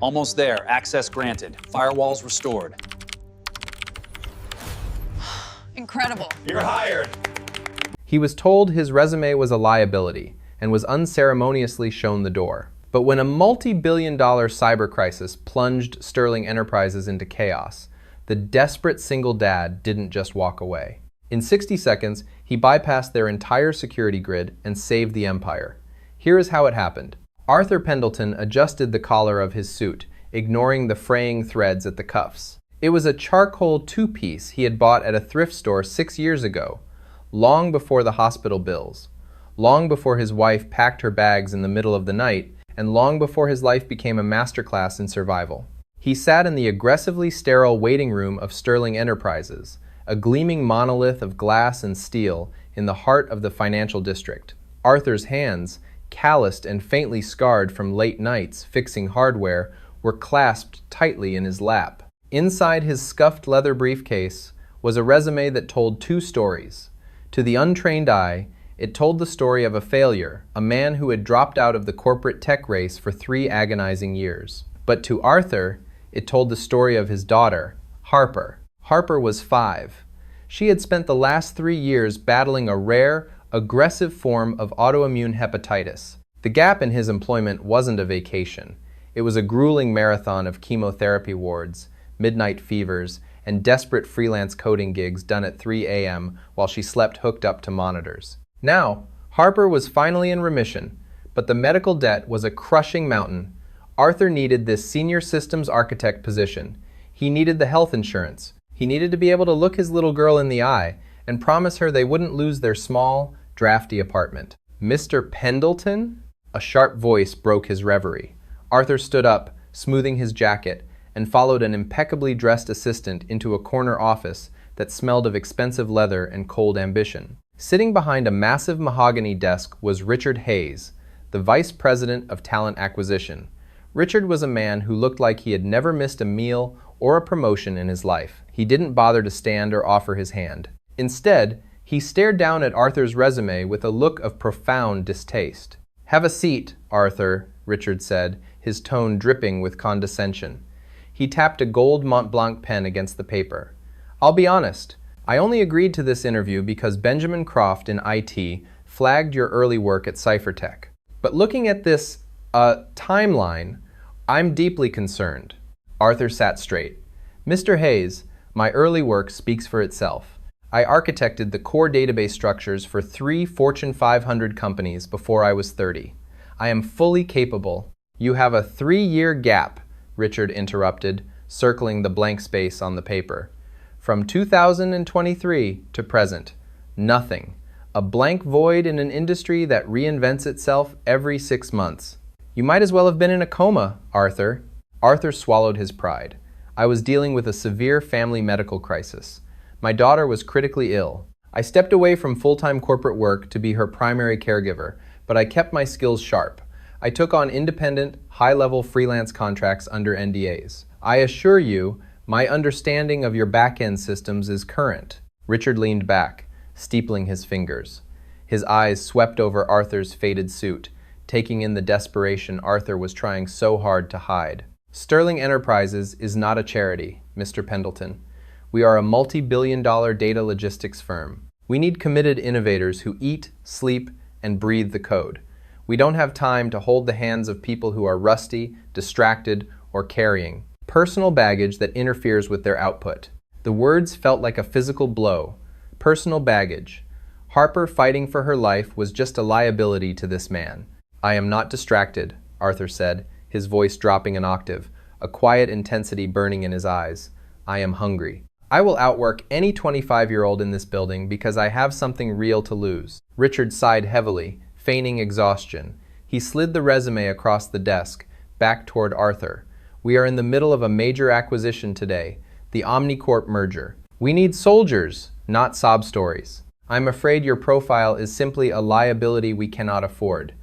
Almost there. Access granted. Firewalls restored. Incredible. You're hired. He was told his resume was a liability and was unceremoniously shown the door. But when a multi-billion-dollar cyber crisis plunged Sterling Enterprises into chaos, the desperate single dad didn't just walk away. In 60 seconds, he bypassed their entire security grid and saved the empire. Here is how it happened. Arthur Pendleton adjusted the collar of his suit, ignoring the fraying threads at the cuffs. It was a charcoal two-piece he had bought at a thrift store 6 years ago, long before the hospital bills, long before his wife packed her bags in the middle of the night, and long before his life became a masterclass in survival. He sat in the aggressively sterile waiting room of Sterling Enterprises, a gleaming monolith of glass and steel in the heart of the financial district. Arthur's hands, calloused and faintly scarred from late nights fixing hardware, were clasped tightly in his lap. Inside his scuffed leather briefcase was a resume that told two stories. To the untrained eye, it told the story of a failure, a man who had dropped out of the corporate tech race for 3 agonizing years. But to Arthur, it told the story of his daughter, Harper. Harper was 5. She had spent the last 3 years battling a rare, aggressive form of autoimmune hepatitis. The gap in his employment wasn't a vacation. It was a grueling marathon of chemotherapy wards, midnight fevers, and desperate freelance coding gigs done at 3 a.m. while she slept hooked up to monitors. Now, Harper was finally in remission, but the medical debt was a crushing mountain. Arthur needed this senior systems architect position. He needed the health insurance. He needed to be able to look his little girl in the eye and promise her they wouldn't lose their small, drafty apartment. Mr. Pendleton? A sharp voice broke his reverie. Arthur stood up, smoothing his jacket, and followed an impeccably dressed assistant into a corner office that smelled of expensive leather and cold ambition. Sitting behind a massive mahogany desk was Richard Hayes, the Vice President of Talent Acquisition. Richard was a man who looked like he had never missed a meal or a promotion in his life. He didn't bother to stand or offer his hand. Instead, he stared down at Arthur's resume with a look of profound distaste. "Have a seat, Arthur," Richard said, his tone dripping with condescension. He tapped a gold Mont Blanc pen against the paper. "I'll be honest. I only agreed to this interview because Benjamin Croft in IT flagged your early work at Cyphertech. But looking at this timeline, I'm deeply concerned." Arthur sat straight. "Mr. Hayes, my early work speaks for itself. I architected the core database structures for 3 Fortune 500 companies before I was 30. I am fully capable." "You have a 3-year gap," Richard interrupted, circling the blank space on the paper. "From 2023 to present, nothing. A blank void in an industry that reinvents itself every 6 months. You might as well have been in a coma, Arthur." Arthur swallowed his pride. "I was dealing with a severe family medical crisis. My daughter was critically ill. I stepped away from full-time corporate work to be her primary caregiver, but I kept my skills sharp. I took on independent, high-level freelance contracts under NDAs. I assure you, my understanding of your back-end systems is current." Richard leaned back, steepling his fingers. His eyes swept over Arthur's faded suit, taking in the desperation Arthur was trying so hard to hide. "Sterling Enterprises is not a charity, Mr. Pendleton. We are a multi-billion-dollar data logistics firm. We need committed innovators who eat, sleep, and breathe the code. We don't have time to hold the hands of people who are rusty, distracted, or carrying personal baggage that interferes with their output." The words felt like a physical blow. Personal baggage. Harper fighting for her life was just a liability to this man. "I am not distracted," Arthur said, his voice dropping an octave, a quiet intensity burning in his eyes. "I am hungry. I will outwork any 25-year-old in this building because I have something real to lose." Richard sighed heavily, feigning exhaustion. He slid the resume across the desk, back toward Arthur. "We are in the middle of a major acquisition today, the Omnicorp merger. We need soldiers, not sob stories. I'm afraid your profile is simply a liability we cannot afford.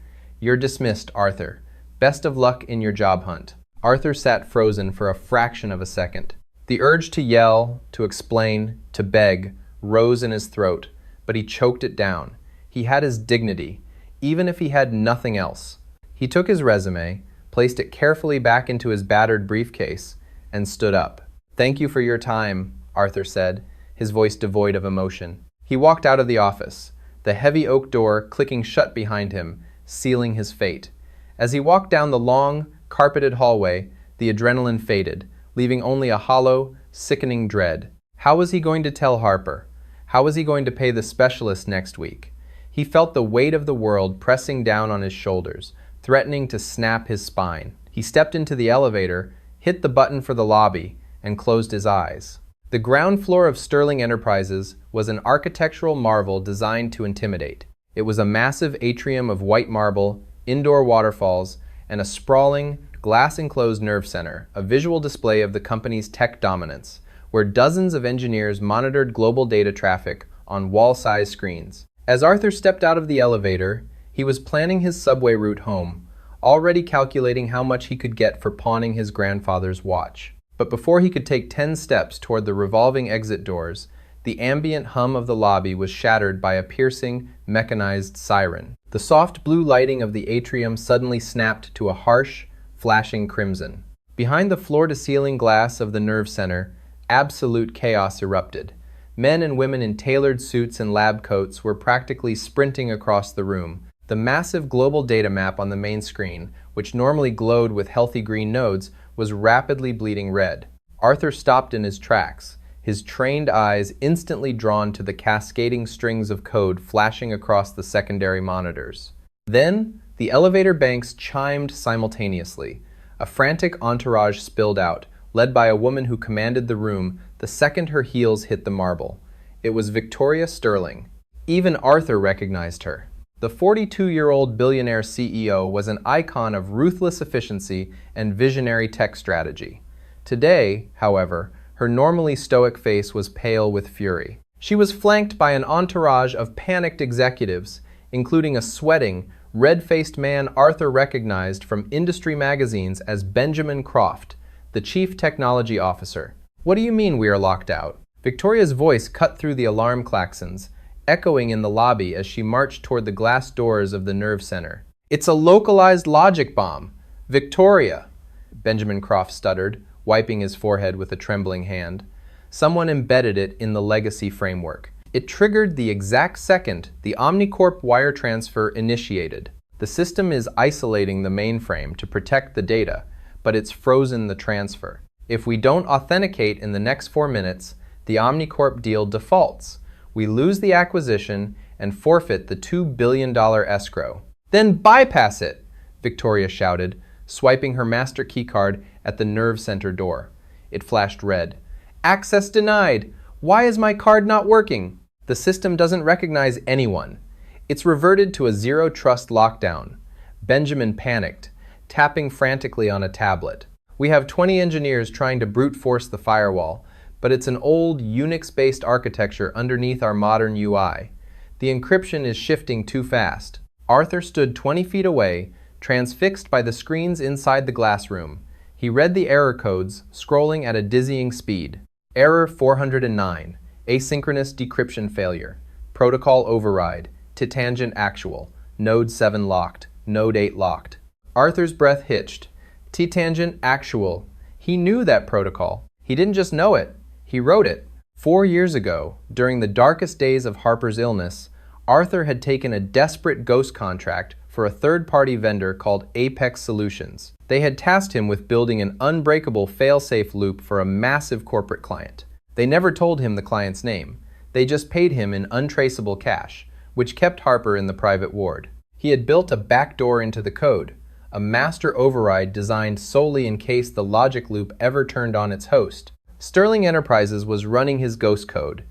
You're dismissed, Arthur. Best of luck in your job hunt." Arthur sat frozen for a fraction of a second. The urge to yell, to explain, to beg, rose in his throat, but he choked it down. He had his dignity, even if he had nothing else. He took his resume, placed it carefully back into his battered briefcase, and stood up. "Thank you for your time," Arthur said, his voice devoid of emotion. He walked out of the office, the heavy oak door clicking shut behind him, sealing his fate. As he walked down the long, carpeted hallway, the adrenaline faded, leaving only a hollow, sickening dread. How was he going to tell Harper? How was he going to pay the specialist next week? He felt the weight of the world pressing down on his shoulders, threatening to snap his spine. He stepped into the elevator, hit the button for the lobby, and closed his eyes. The ground floor of Sterling Enterprises was an architectural marvel designed to intimidate. It was a massive atrium of white marble, indoor waterfalls, and a sprawling, glass-enclosed nerve center, a visual display of the company's tech dominance, where dozens of engineers monitored global data traffic on wall-sized screens. As Arthur stepped out of the elevator, he was planning his subway route home, already calculating how much he could get for pawning his grandfather's watch. But before he could take 10 steps toward the revolving exit doors, the ambient hum of the lobby was shattered by a piercing, mechanized siren. The soft blue lighting of the atrium suddenly snapped to a harsh, flashing crimson. Behind the floor-to-ceiling glass of the nerve center, absolute chaos erupted. Men and women in tailored suits and lab coats were practically sprinting across the room. The massive global data map on the main screen, which normally glowed with healthy green nodes, was rapidly bleeding red. Arthur stopped in his tracks, his trained eyes instantly drawn to the cascading strings of code flashing across the secondary monitors. Then, the elevator banks chimed simultaneously. A frantic entourage spilled out, led by a woman who commanded the room the second her heels hit the marble. It was Victoria Sterling. Even Arthur recognized her. The 42-year-old billionaire CEO was an icon of ruthless efficiency and visionary tech strategy. Today, however, her normally stoic face was pale with fury. She was flanked by an entourage of panicked executives, including a sweating, red-faced man Arthur recognized from industry magazines as Benjamin Croft, the chief technology officer. "What do you mean we are locked out?" Victoria's voice cut through the alarm klaxons, echoing in the lobby as she marched toward the glass doors of the nerve center. "It's a localized logic bomb. Victoria," Benjamin Croft stuttered, wiping his forehead with a trembling hand. "Someone embedded it in the legacy framework. It triggered the exact second the Omnicorp wire transfer initiated. The system is isolating the mainframe to protect the data, but it's frozen the transfer. If we don't authenticate in the next 4 minutes, the Omnicorp deal defaults. We lose the acquisition and forfeit the $2 billion escrow." "Then bypass it," Victoria shouted, swiping her master keycard at the nerve center door. It flashed red. "Access denied. Why is my card not working?" "The system doesn't recognize anyone. It's reverted to a zero-trust lockdown." Benjamin panicked, tapping frantically on a tablet. "We have 20 engineers trying to brute force the firewall, but it's an old Unix-based architecture underneath our modern UI. The encryption is shifting too fast." Arthur stood 20 feet away, transfixed by the screens inside the glass room. He read the error codes, scrolling at a dizzying speed. Error 409, asynchronous decryption failure, protocol override, tangent actual, node 7 locked, node 8 locked. Arthur's breath hitched. Tangent actual. He knew that protocol. He didn't just know it. He wrote it. 4 years ago, during the darkest days of Harper's illness, Arthur had taken a desperate ghost contract for a third-party vendor called Apex Solutions. They had tasked him with building an unbreakable fail-safe loop for a massive corporate client. They never told him the client's name. They just paid him in untraceable cash, which kept Harper in the private ward. He had built a backdoor into the code, a master override designed solely in case the logic loop ever turned on its host. Sterling Enterprises was running his ghost code,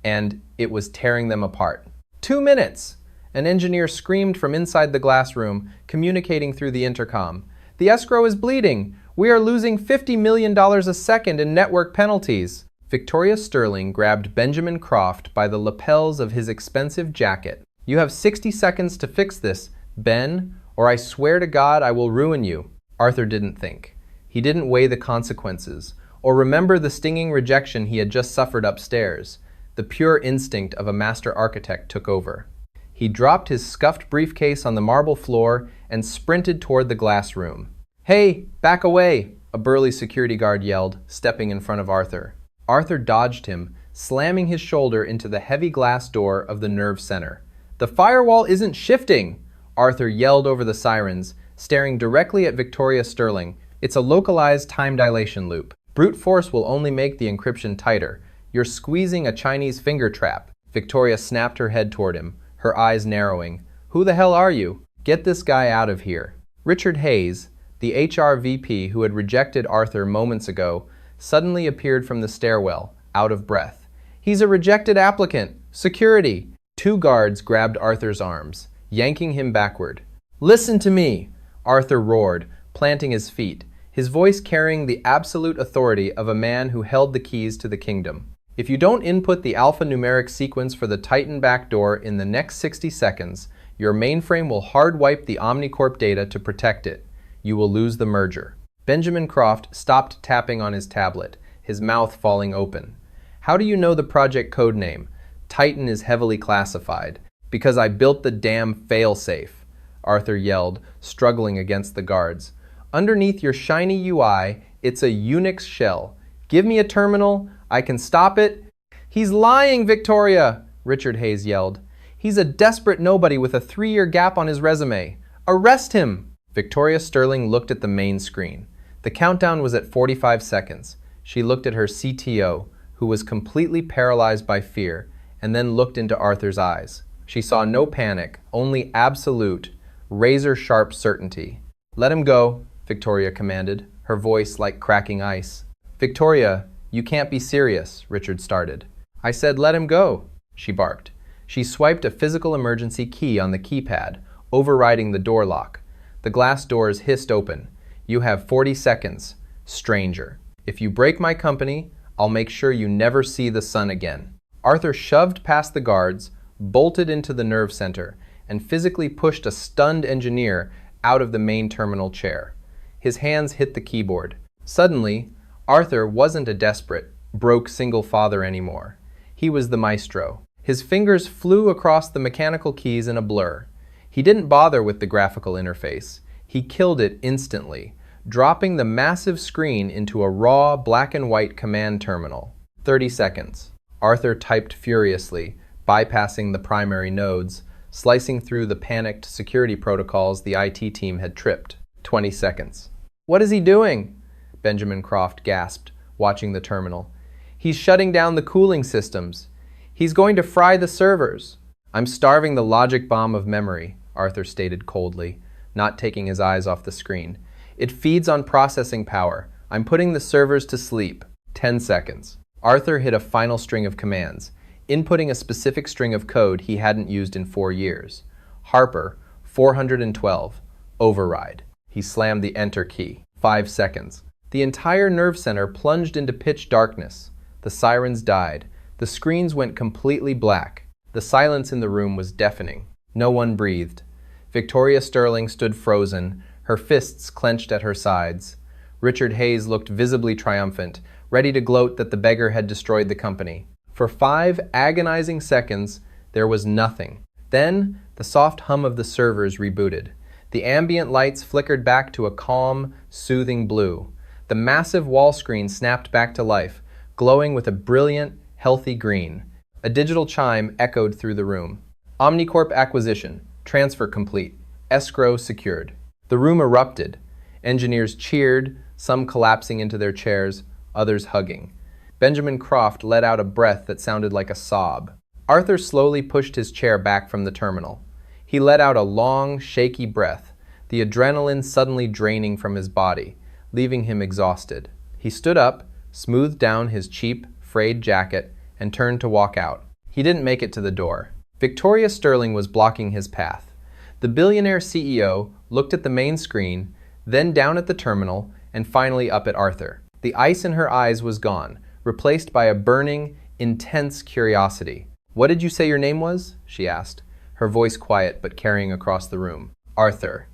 and it was tearing them apart. 2 minutes! An engineer screamed from inside the glass room, communicating through the intercom. "The escrow is bleeding! We are losing $50 million a second in network penalties!" Victoria Sterling grabbed Benjamin Croft by the lapels of his expensive jacket. "You have 60 seconds to fix this, Ben, or I swear to God I will ruin you." Arthur didn't think. He didn't weigh the consequences, or remember the stinging rejection he had just suffered upstairs. The pure instinct of a master architect took over. He dropped his scuffed briefcase on the marble floor and sprinted toward the glass room. "Hey, back away!" a burly security guard yelled, stepping in front of Arthur. Arthur dodged him, slamming his shoulder into the heavy glass door of the nerve center. "The firewall isn't shifting!" Arthur yelled over the sirens, staring directly at Victoria Sterling. "It's a localized time dilation loop. Brute force will only make the encryption tighter. You're squeezing a Chinese finger trap." Victoria snapped her head toward him, her eyes narrowing. "Who the hell are you? Get this guy out of here." Richard Hayes, the HR VP who had rejected Arthur moments ago, suddenly appeared from the stairwell, out of breath. "He's a rejected applicant! Security!" Two guards grabbed Arthur's arms, yanking him backward. "Listen to me!" Arthur roared, planting his feet, his voice carrying the absolute authority of a man who held the keys to the kingdom. "If you don't input the alphanumeric sequence for the Titan backdoor in the next 60 seconds, your mainframe will hard-wipe the Omnicorp data to protect it. You will lose the merger." Benjamin Croft stopped tapping on his tablet, his mouth falling open. "How do you know the project code name? Titan is heavily classified." "Because I built the damn failsafe," Arthur yelled, struggling against the guards. "Underneath your shiny UI, it's a Unix shell. Give me a terminal, I can stop it." "He's lying, Victoria!" Richard Hayes yelled. "He's a desperate nobody with a 3-year gap on his resume. Arrest him!" Victoria Sterling looked at the main screen. The countdown was at 45 seconds. She looked at her CTO, who was completely paralyzed by fear, and then looked into Arthur's eyes. She saw no panic, only absolute, razor-sharp certainty. "Let him go," Victoria commanded, her voice like cracking ice. "Victoria, you can't be serious," Richard started. "I said let him go," she barked. She swiped a physical emergency key on the keypad, overriding the door lock. The glass doors hissed open. "You have 40 seconds, stranger. If you break my company, I'll make sure you never see the sun again." Arthur shoved past the guards, bolted into the nerve center, and physically pushed a stunned engineer out of the main terminal chair. His hands hit the keyboard. Suddenly, Arthur wasn't a desperate, broke single father anymore. He was the maestro. His fingers flew across the mechanical keys in a blur. He didn't bother with the graphical interface. He killed it instantly, dropping the massive screen into a raw black and white command terminal. 30 seconds. Arthur typed furiously, bypassing the primary nodes, slicing through the panicked security protocols the IT team had tripped. 20 seconds. "What is he doing?" Benjamin Croft gasped, watching the terminal. "He's shutting down the cooling systems. He's going to fry the servers." "I'm starving the logic bomb of memory," Arthur stated coldly, not taking his eyes off the screen. "It feeds on processing power. I'm putting the servers to sleep." 10 seconds. Arthur hit a final string of commands, inputting a specific string of code he hadn't used in 4 years. Harper, 412, override. He slammed the enter key. 5 seconds. The entire nerve center plunged into pitch darkness. The sirens died. The screens went completely black. The silence in the room was deafening. No one breathed. Victoria Sterling stood frozen, her fists clenched at her sides. Richard Hayes looked visibly triumphant, ready to gloat that the beggar had destroyed the company. For 5 agonizing seconds, there was nothing. Then, the soft hum of the servers rebooted. The ambient lights flickered back to a calm, soothing blue. The massive wall screen snapped back to life, glowing with a brilliant, healthy green. A digital chime echoed through the room. Omnicorp acquisition. Transfer complete. Escrow secured. The room erupted. Engineers cheered, some collapsing into their chairs, others hugging. Benjamin Croft let out a breath that sounded like a sob. Arthur slowly pushed his chair back from the terminal. He let out a long, shaky breath, the adrenaline suddenly draining from his body, leaving him exhausted. He stood up, smoothed down his cheap, frayed jacket, and turned to walk out. He didn't make it to the door. Victoria Sterling was blocking his path. The billionaire CEO looked at the main screen, then down at the terminal, and finally up at Arthur. The ice in her eyes was gone, replaced by a burning, intense curiosity. "What did you say your name was?" she asked, her voice quiet but carrying across the room. "Arthur.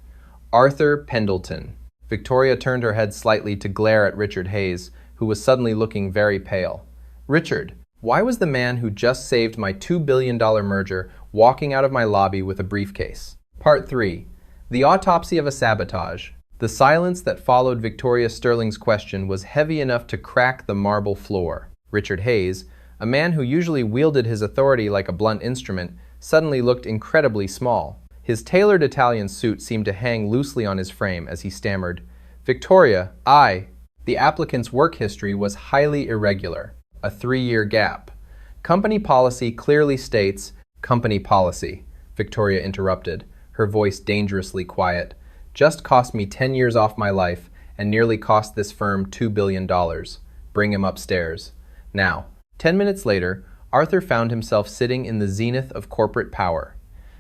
Arthur Pendleton." Victoria turned her head slightly to glare at Richard Hayes, who was suddenly looking very pale. "Richard, why was the man who just saved my $2 billion merger walking out of my lobby with a briefcase?" Part 3. The Autopsy of a Sabotage. The silence that followed Victoria Sterling's question was heavy enough to crack the marble floor. Richard Hayes, a man who usually wielded his authority like a blunt instrument, suddenly looked incredibly small. His tailored Italian suit seemed to hang loosely on his frame as he stammered, "Victoria, The applicant's work history was highly irregular. A 3-year gap. Company policy clearly states, "Company policy," Victoria interrupted, her voice dangerously quiet. "Just cost me 10 years off my life and nearly cost this firm $2 billion. Bring him upstairs." Now, 10 minutes later, Arthur found himself sitting in the zenith of corporate power.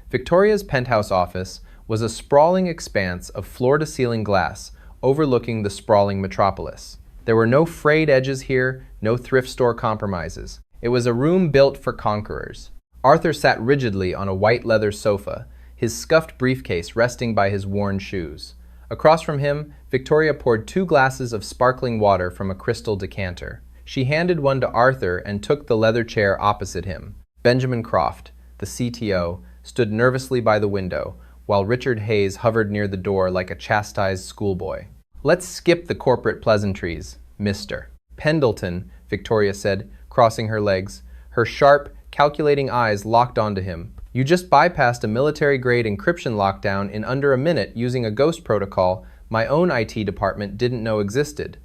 Victoria's penthouse office was a sprawling expanse of floor-to-ceiling glass overlooking the sprawling metropolis. There were no frayed edges here, no thrift store compromises. It was a room built for conquerors. Arthur sat rigidly on a white leather sofa, his scuffed briefcase resting by his worn shoes. Across from him, Victoria poured 2 glasses of sparkling water from a crystal decanter. She handed one to Arthur and took the leather chair opposite him. Benjamin Croft, the CTO, stood nervously by the window, while Richard Hayes hovered near the door like a chastised schoolboy. "Let's skip the corporate pleasantries, Mr. Pendleton," Victoria said, crossing her legs, her sharp, calculating eyes locked onto him. "You just bypassed a military-grade encryption lockdown in under a minute using a ghost protocol my own IT department didn't know existed.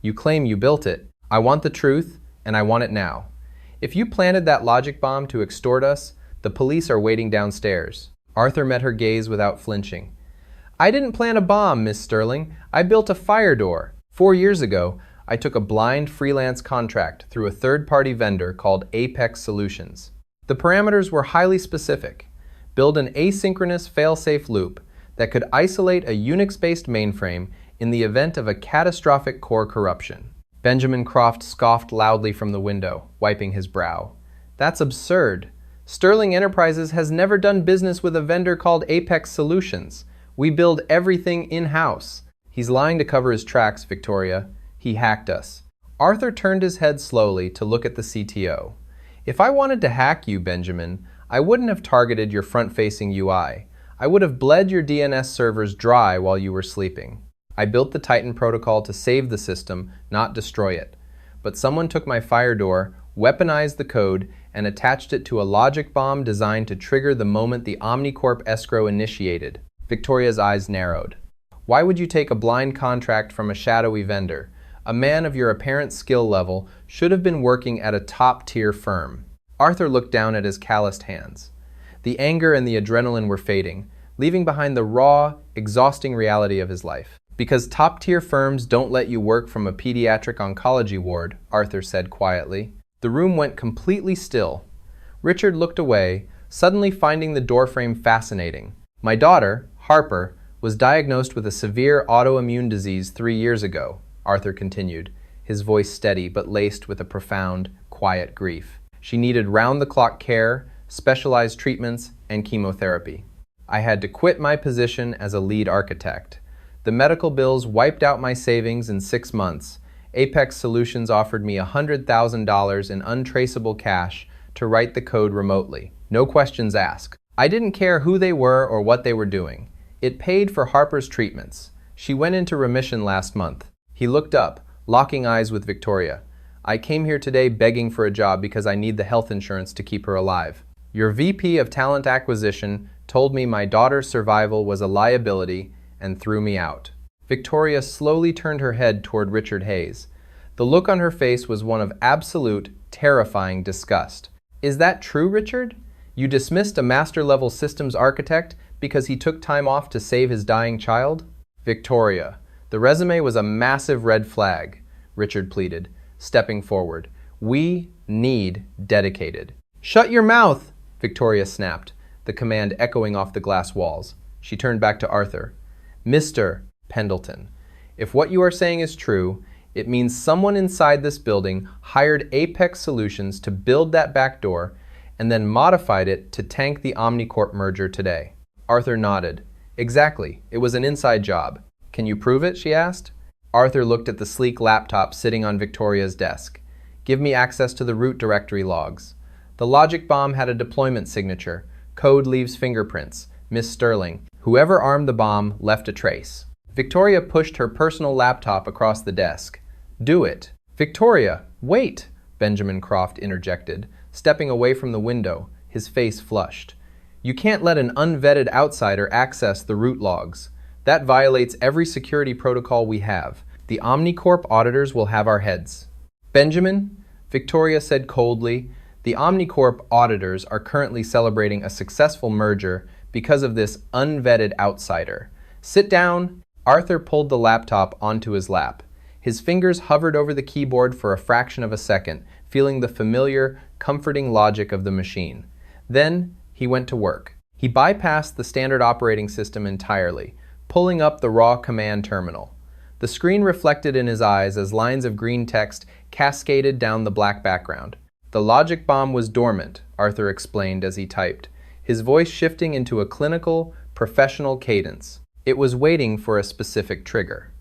You claim you built it. I want the truth, and I want it now. If you planted that logic bomb to extort us, the police are waiting downstairs." Arthur met her gaze without flinching. "I didn't plant a bomb, Miss Sterling. I built a fire door. 4 years ago, I took a blind freelance contract through a third-party vendor called Apex Solutions. The parameters were highly specific. Build an asynchronous fail-safe loop that could isolate a Unix-based mainframe in the event of a catastrophic core corruption." Benjamin Croft scoffed loudly from the window, wiping his brow. "That's absurd. Sterling Enterprises has never done business with a vendor called Apex Solutions. We build everything in-house." "He's lying to cover his tracks, Victoria. He hacked us." Arthur turned his head slowly to look at the CTO. "If I wanted to hack you, Benjamin, I wouldn't have targeted your front-facing UI. I would have bled your DNS servers dry while you were sleeping. I built the Titan protocol to save the system, not destroy it. But someone took my fire door, weaponized the code, and attached it to a logic bomb designed to trigger the moment the Omnicorp escrow initiated." Victoria's eyes narrowed. "Why would you take a blind contract from a shadowy vendor? A man of your apparent skill level should have been working at a top-tier firm." Arthur looked down at his calloused hands. The anger and the adrenaline were fading, leaving behind the raw, exhausting reality of his life. "Because top-tier firms don't let you work from a pediatric oncology ward," Arthur said quietly. The room went completely still. Richard looked away, suddenly finding the doorframe fascinating. "My daughter, Harper, was diagnosed with a severe autoimmune disease 3 years ago," Arthur continued, his voice steady but laced with a profound, quiet grief. "She needed round-the-clock care, specialized treatments, and chemotherapy. I had to quit my position as a lead architect. The medical bills wiped out my savings in 6 months. Apex Solutions offered me $100,000 in untraceable cash to write the code remotely. No questions asked. I didn't care who they were or what they were doing. It paid for Harper's treatments. She went into remission last month." He looked up, locking eyes with Victoria. "I came here today begging for a job because I need the health insurance to keep her alive. Your VP of Talent Acquisition told me my daughter's survival was a liability and threw me out." Victoria slowly turned her head toward Richard Hayes. The look on her face was one of absolute, terrifying disgust. "Is that true, Richard? You dismissed a master-level systems architect because he took time off to save his dying child?" "Victoria, the resume was a massive red flag," Richard pleaded, stepping forward. "We need dedicated." "Shut your mouth!" Victoria snapped, the command echoing off the glass walls. She turned back to Arthur. "Mr. Pendleton, if what you are saying is true, it means someone inside this building hired Apex Solutions to build that back door and then modified it to tank the Omnicorp merger today." Arthur nodded. "Exactly. It was an inside job." "Can you prove it?" she asked. Arthur looked at the sleek laptop sitting on Victoria's desk. "Give me access to the root directory logs. The logic bomb had a deployment signature. Code leaves fingerprints. Miss Sterling. Whoever armed the bomb left a trace." Victoria pushed her personal laptop across the desk. Do it. Victoria, wait, Benjamin Croft interjected, stepping away from the window, his face flushed. You can't let an unvetted outsider access the root logs. That violates every security protocol we have. The Omnicorp auditors will have our heads. Benjamin, Victoria said coldly, the Omnicorp auditors are currently celebrating a successful merger because of this unvetted outsider. Sit down. Arthur pulled the laptop onto his lap. His fingers hovered over the keyboard for a fraction of a second, feeling the familiar, comforting logic of the machine. Then he went to work. He bypassed the standard operating system entirely, pulling up the raw command terminal. The screen reflected in his eyes as lines of green text cascaded down the black background. The logic bomb was dormant, Arthur explained as he typed, his voice shifting into a clinical, professional cadence. It was waiting for a specific trigger.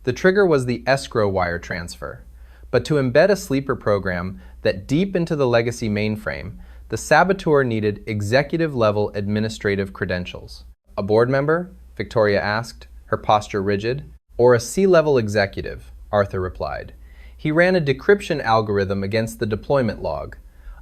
The trigger was the escrow wire transfer. But to embed a sleeper program that deep into the legacy mainframe, the saboteur needed executive-level administrative credentials. A board member? Victoria asked, her posture rigid. Or a C-level executive, Arthur replied. He ran a decryption algorithm against the deployment log.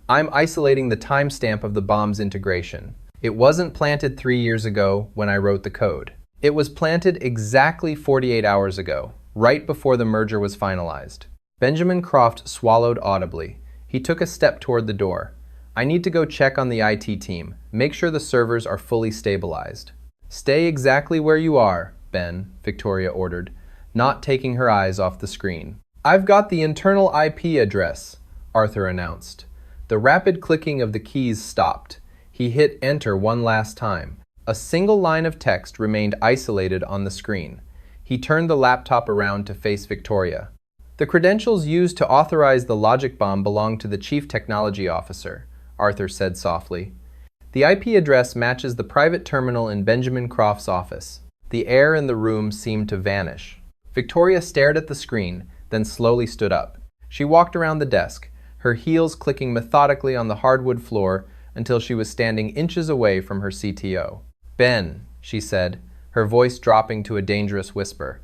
I'm isolating the timestamp of the bomb's integration. It wasn't planted 3 years ago when I wrote the code. It was planted exactly 48 hours ago, right before the merger was finalized. Benjamin Croft swallowed audibly. He took a step toward the door. I need to go check on the IT team. Make sure the servers are fully stabilized. Stay exactly where you are, Ben, Victoria ordered, not taking her eyes off the screen. I've got the internal IP address, Arthur announced. The rapid clicking of the keys stopped. He hit enter one last time. A single line of text remained isolated on the screen. He turned the laptop around to face Victoria. The credentials used to authorize the logic bomb belong to the Chief Technology Officer, Arthur said softly. The IP address matches the private terminal in Benjamin Croft's office. The air in the room seemed to vanish. Victoria stared at the screen, then slowly stood up. She walked around the desk, her heels clicking methodically on the hardwood floor until she was standing inches away from her CTO. Ben, she said, her voice dropping to a dangerous whisper,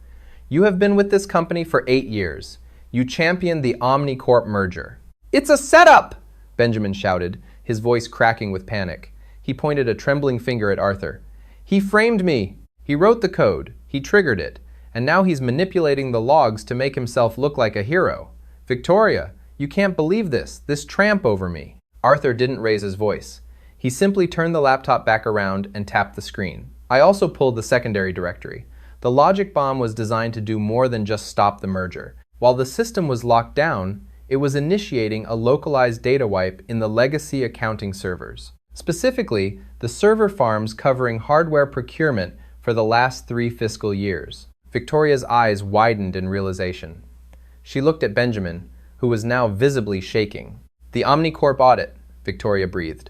you have been with this company for 8 years. You championed the Omnicorp merger. It's a setup! Benjamin shouted, his voice cracking with panic. He pointed a trembling finger at Arthur. He framed me! He wrote the code, he triggered it, and now he's manipulating the logs to make himself look like a hero. Victoria, you can't believe this tramp over me. Arthur didn't raise his voice. He simply turned the laptop back around and tapped the screen. I also pulled the secondary directory. The logic bomb was designed to do more than just stop the merger. While the system was locked down, it was initiating a localized data wipe in the legacy accounting servers. Specifically, the server farms covering hardware procurement for the last 3 fiscal years. Victoria's eyes widened in realization. She looked at Benjamin, who was now visibly shaking. The Omnicorp audit, Victoria breathed.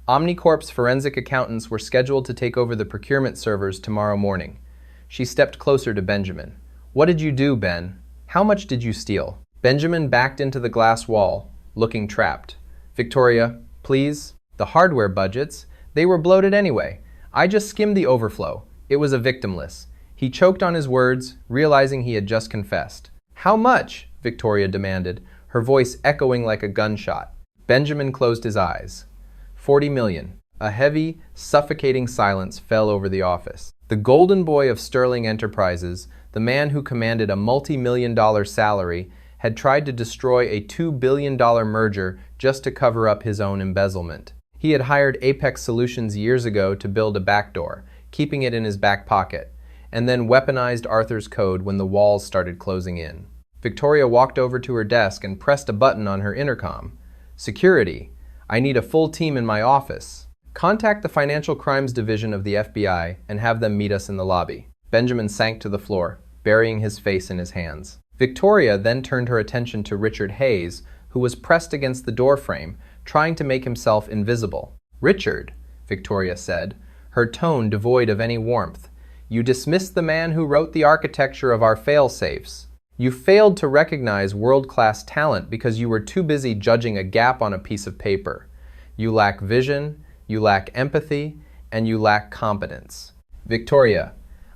Omnicorp's forensic accountants were scheduled to take over the procurement servers tomorrow morning. She stepped closer to Benjamin. What did you do, Ben? How much did you steal? Benjamin backed into the glass wall, looking trapped. Victoria, please. The hardware budgets, they were bloated anyway. I just skimmed the overflow. It was a victimless. He choked on his words, realizing he had just confessed. How much? Victoria demanded, her voice echoing like a gunshot. Benjamin closed his eyes. 40 million. A heavy, suffocating silence fell over the office. The golden boy of Sterling Enterprises, the man who commanded a multi-million-dollar salary, had tried to destroy a $2 billion merger just to cover up his own embezzlement. He had hired Apex Solutions years ago to build a backdoor, keeping it in his back pocket, and then weaponized Arthur's code when the walls started closing in. Victoria walked over to her desk and pressed a button on her intercom. Security. I need a full team in my office. Contact the Financial Crimes Division of the FBI and have them meet us in the lobby. Benjamin sank to the floor, burying his face in his hands. Victoria then turned her attention to Richard Hayes, who was pressed against the doorframe, trying to make himself invisible. Richard, Victoria said, her tone devoid of any warmth, you dismissed the man who wrote the architecture of our fail-safes. You failed to recognize world-class talent because you were too busy judging a gap on a piece of paper. You lack vision, you lack empathy, and you lack competence. Victoria,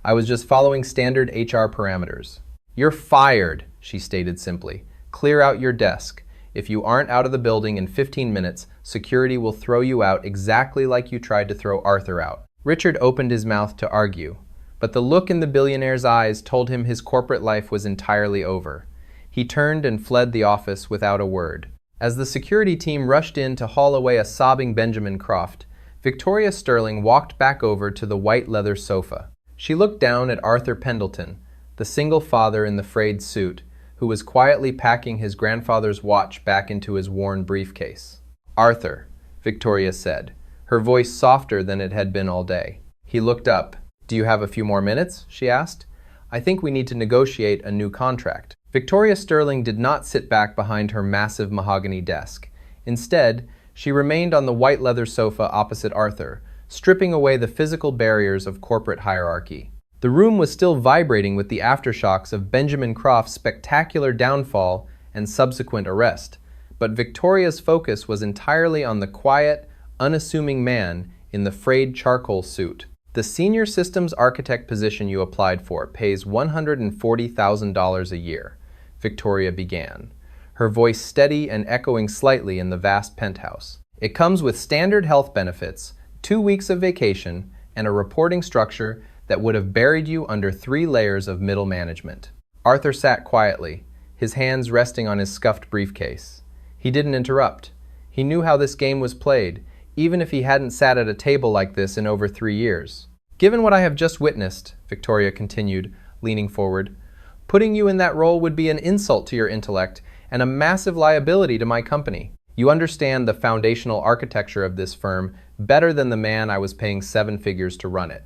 I was just following standard HR parameters. You're fired, she stated simply. Clear out your desk. If you aren't out of the building in 15 minutes, security will throw you out exactly like you tried to throw Arthur out. Richard opened his mouth to argue, but the look in the billionaire's eyes told him his corporate life was entirely over. He turned and fled the office without a word. As the security team rushed in to haul away a sobbing Benjamin Croft, Victoria Sterling walked back over to the white leather sofa. She looked down at Arthur Pendleton, the single father in the frayed suit, who was quietly packing his grandfather's watch back into his worn briefcase. "Arthur," Victoria said, her voice softer than it had been all day. He looked up. "Do you have a few more minutes?" she asked. "I think we need to negotiate a new contract." Victoria Sterling did not sit back behind her massive mahogany desk. Instead, she remained on the white leather sofa opposite Arthur, stripping away the physical barriers of corporate hierarchy. The room was still vibrating with the aftershocks of Benjamin Croft's spectacular downfall and subsequent arrest, but Victoria's focus was entirely on the quiet, unassuming man in the frayed charcoal suit. "The senior systems architect position you applied for pays $140,000 a year," Victoria began, her voice steady and echoing slightly in the vast penthouse. "It comes with standard health benefits, 2 weeks of vacation, and a reporting structure that would have buried you under 3 layers of middle management." Arthur sat quietly, his hands resting on his scuffed briefcase. He didn't interrupt. He knew how this game was played, even if he hadn't sat at a table like this in over 3 years. "Given what I have just witnessed," Victoria continued, leaning forward, "putting you in that role would be an insult to your intellect and a massive liability to my company. You understand the foundational architecture of this firm better than the man I was paying 7 figures to run it.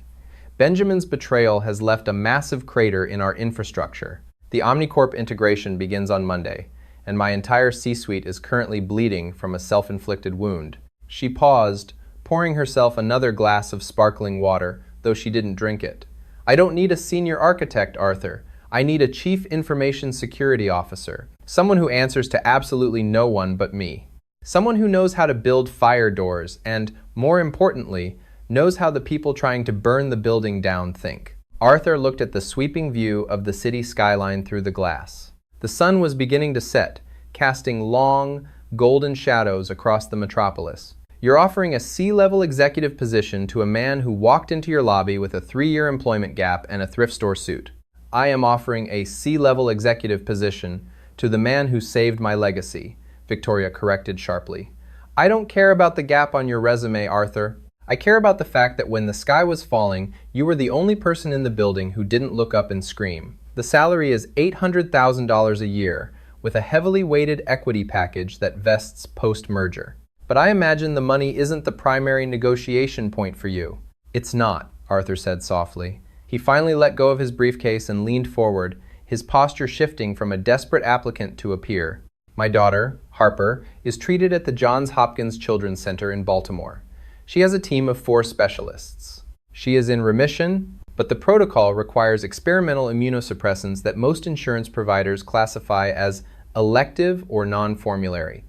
Benjamin's betrayal has left a massive crater in our infrastructure. The Omnicorp integration begins on Monday, and my entire C-suite is currently bleeding from a self-inflicted wound." She paused, pouring herself another glass of sparkling water, though she didn't drink it. "I don't need a senior architect, Arthur. I need a chief information security officer, someone who answers to absolutely no one but me. Someone who knows how to build fire doors and, more importantly, knows how the people trying to burn the building down think." Arthur looked at the sweeping view of the city skyline through the glass. The sun was beginning to set, casting long, golden shadows across the metropolis. "You're offering a C-level executive position to a man who walked into your lobby with a 3-year employment gap and a thrift store suit. I am offering a C-level executive position to the man who saved my legacy," Victoria corrected sharply. "I don't care about the gap on your resume, Arthur. I care about the fact that when the sky was falling, you were the only person in the building who didn't look up and scream. The salary is $800,000 a year, with a heavily weighted equity package that vests post-merger. But I imagine the money isn't the primary negotiation point for you." "It's not," Arthur said softly. He finally let go of his briefcase and leaned forward, his posture shifting from a desperate applicant to a peer. "My daughter, Harper, is treated at the Johns Hopkins Children's Center in Baltimore. She has a team of 4 specialists. She is in remission, but the protocol requires experimental immunosuppressants that most insurance providers classify as elective or non-formulary.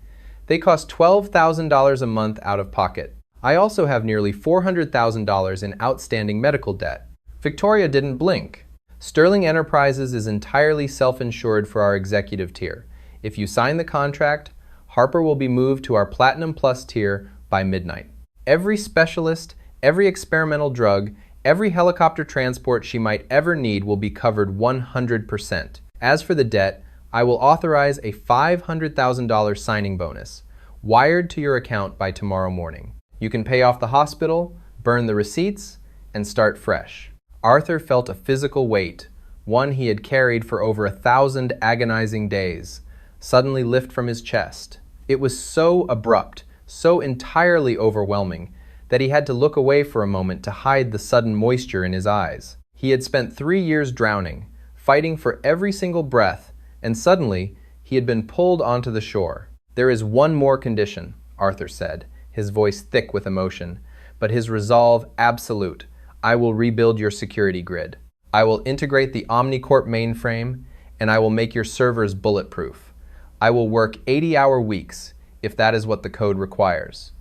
They cost $12,000 a month out of pocket. I also have nearly $400,000 in outstanding medical debt." Victoria didn't blink. "Sterling Enterprises is entirely self-insured for our executive tier. If you sign the contract, Harper will be moved to our Platinum Plus tier by midnight. Every specialist, every experimental drug, every helicopter transport she might ever need will be covered 100%. As for the debt, I will authorize a $500,000 signing bonus, wired to your account by tomorrow morning. You can pay off the hospital, burn the receipts, and start fresh." Arthur felt a physical weight, one he had carried for over 1,000 agonizing days, suddenly lift from his chest. It was so abrupt, so entirely overwhelming, that he had to look away for a moment to hide the sudden moisture in his eyes. He had spent 3 years drowning, fighting for every single breath, and suddenly he had been pulled onto the shore. "There is one more condition," Arthur said, his voice thick with emotion, but his resolve absolute. "I will rebuild your security grid. I will integrate the Omnicorp mainframe, and I will make your servers bulletproof. I will work 80-hour weeks, if that is what the code requires.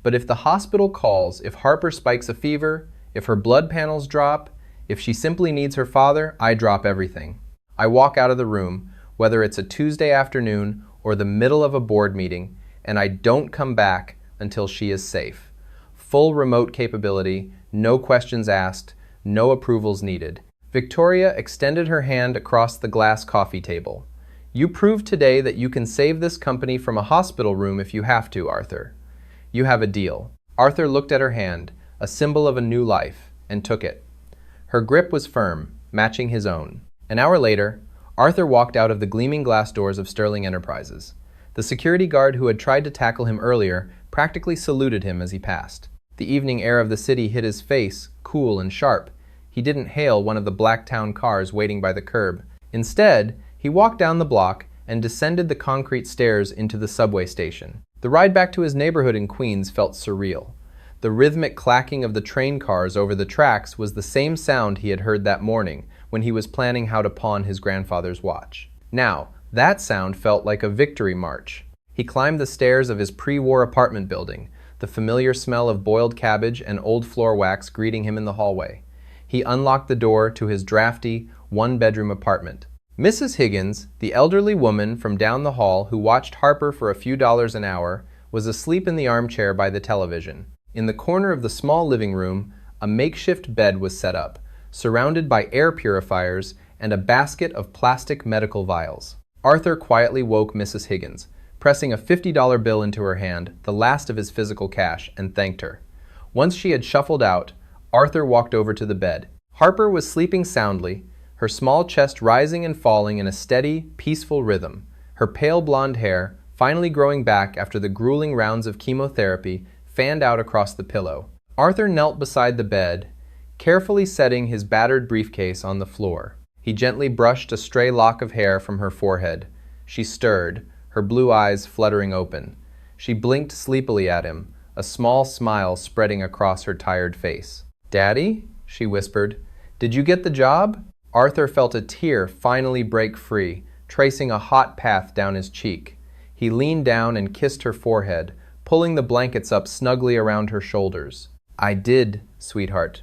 But if the hospital calls, if Harper spikes a fever, if her blood panels drop, If she simply needs her father, I drop everything. I walk out of the room, whether it's a Tuesday afternoon or the middle of a board meeting, and I don't come back until she is safe. Full remote capability, no questions asked, no approvals needed. Victoria extended her hand across the glass coffee table. You proved today that you can save this company from a hospital room if you have to, Arthur. You have a deal. Arthur looked at her hand, a symbol of a new life, and took it. Her grip was firm, matching his own. An hour later, Arthur walked out of the gleaming glass doors of Sterling Enterprises. The security guard who had tried to tackle him earlier practically saluted him as he passed. The evening air of the city hit his face, cool and sharp. He didn't hail one of the black town cars waiting by the curb. Instead, he walked down the block and descended the concrete stairs into the subway station. The ride back to his neighborhood in Queens felt surreal. The rhythmic clacking of the train cars over the tracks was the same sound he had heard that morning when he was planning how to pawn his grandfather's watch. Now, that sound felt like a victory march. He climbed the stairs of his pre-war apartment building, the familiar smell of boiled cabbage and old floor wax greeting him in the hallway. He unlocked the door to his drafty, one-bedroom apartment. Mrs. Higgins, the elderly woman from down the hall who watched Harper for a few dollars an hour, was asleep in the armchair by the television. In the corner of the small living room, a makeshift bed was set up, surrounded by air purifiers and a basket of plastic medical vials. Arthur quietly woke Mrs. Higgins, pressing a $50 bill into her hand, the last of his physical cash, and thanked her. Once she had shuffled out, Arthur walked over to the bed. Harper was sleeping soundly, her small chest rising and falling in a steady, peaceful rhythm. Her pale blonde hair, finally growing back after the grueling rounds of chemotherapy, fanned out across the pillow. Arthur knelt beside the bed, carefully setting his battered briefcase on the floor. He gently brushed a stray lock of hair from her forehead. She stirred, her blue eyes fluttering open. She blinked sleepily at him, a small smile spreading across her tired face. "Daddy?" she whispered. "Did you get the job?" Arthur felt a tear finally break free, tracing a hot path down his cheek. He leaned down and kissed her forehead, pulling the blankets up snugly around her shoulders. "I did, sweetheart,"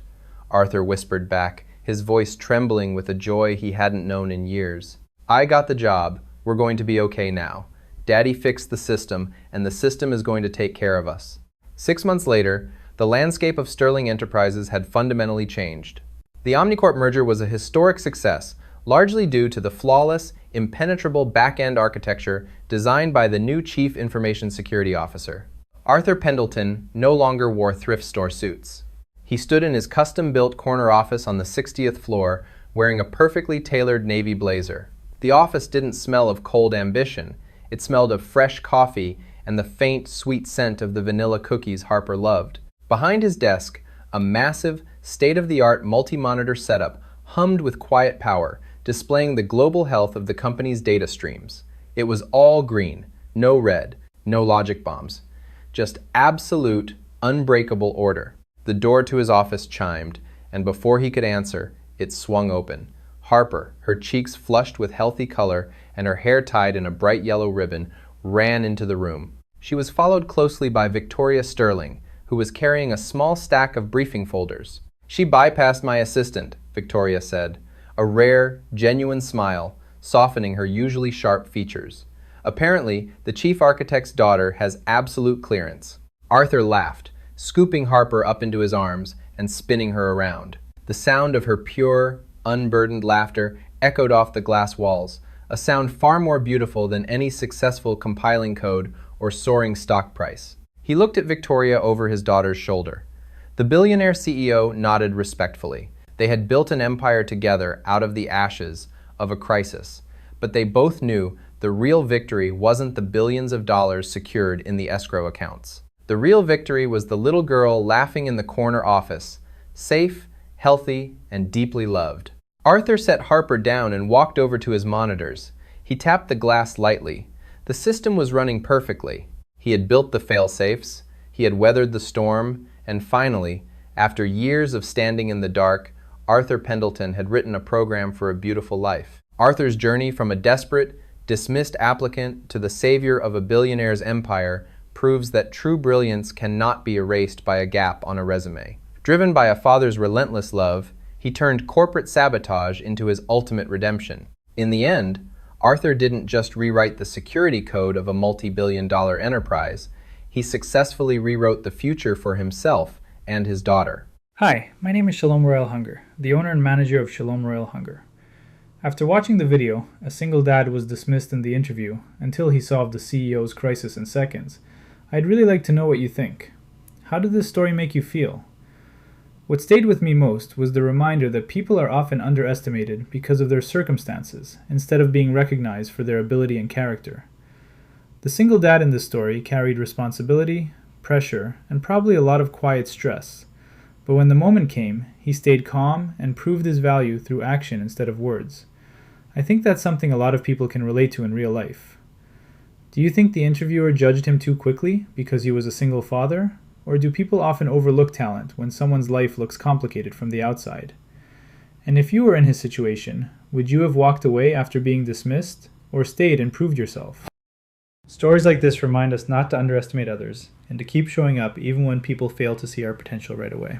Arthur whispered back, his voice trembling with a joy he hadn't known in years. "I got the job. We're going to be okay now. Daddy fixed the system, and the system is going to take care of us." 6 months later, the landscape of Sterling Enterprises had fundamentally changed. The Omnicorp merger was a historic success, largely due to the flawless, impenetrable back-end architecture designed by the new Chief Information Security Officer. Arthur Pendleton no longer wore thrift store suits. He stood in his custom-built corner office on the 60th floor, wearing a perfectly tailored navy blazer. The office didn't smell of cold ambition. It smelled of fresh coffee and the faint, sweet scent of the vanilla cookies Harper loved. Behind his desk, a massive, state-of-the-art multi-monitor setup hummed with quiet power, displaying the global health of the company's data streams. It was all green, no red, no logic bombs. Just absolute, unbreakable order. The door to his office chimed, and before he could answer, it swung open. Harper, her cheeks flushed with healthy color and her hair tied in a bright yellow ribbon, ran into the room. She was followed closely by Victoria Sterling, who was carrying a small stack of briefing folders. "She bypassed my assistant," Victoria said, a rare, genuine smile softening her usually sharp features. "Apparently, the chief architect's daughter has absolute clearance." Arthur laughed, scooping Harper up into his arms and spinning her around. The sound of her pure, unburdened laughter echoed off the glass walls, a sound far more beautiful than any successful compiling code or soaring stock price. He looked at Victoria over his daughter's shoulder. The billionaire CEO nodded respectfully. They had built an empire together out of the ashes of a crisis, but they both knew the real victory wasn't the billions of dollars secured in the escrow accounts. The real victory was the little girl laughing in the corner office, safe, healthy, and deeply loved. Arthur set Harper down and walked over to his monitors. He tapped the glass lightly. The system was running perfectly. He had built the fail-safes, he had weathered the storm, and finally, after years of standing in the dark, Arthur Pendleton had written a program for a beautiful life. Arthur's journey from a desperate, dismissed applicant to the savior of a billionaire's empire proves that true brilliance cannot be erased by a gap on a resume. Driven by a father's relentless love, He turned corporate sabotage into his ultimate redemption. In the end, Arthur didn't just rewrite the security code of a multi-billion-dollar enterprise, he successfully rewrote the future for himself and his daughter. Hi, my name is Shalom Royal Hunger, the owner and manager of Shalom Royal Hunger. After watching the video, a single dad was dismissed in the interview until he solved the CEO's crisis in seconds. I'd really like to know what you think. How did this story make you feel? What stayed with me most was the reminder that people are often underestimated because of their circumstances, instead of being recognized for their ability and character. The single dad in this story carried responsibility, pressure, and probably a lot of quiet stress. But when the moment came, he stayed calm and proved his value through action instead of words. I think that's something a lot of people can relate to in real life. Do you think the interviewer judged him too quickly because he was a single father? Or do people often overlook talent when someone's life looks complicated from the outside? And if you were in his situation, would you have walked away after being dismissed, or stayed and proved yourself? Stories like this remind us not to underestimate others, and to keep showing up even when people fail to see our potential right away.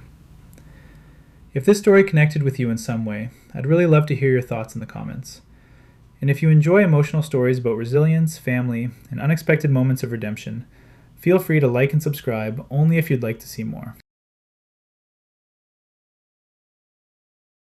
If this story connected with you in some way, I'd really love to hear your thoughts in the comments. And if you enjoy emotional stories about resilience, family, and unexpected moments of redemption, feel free to like and subscribe only if you'd like to see more.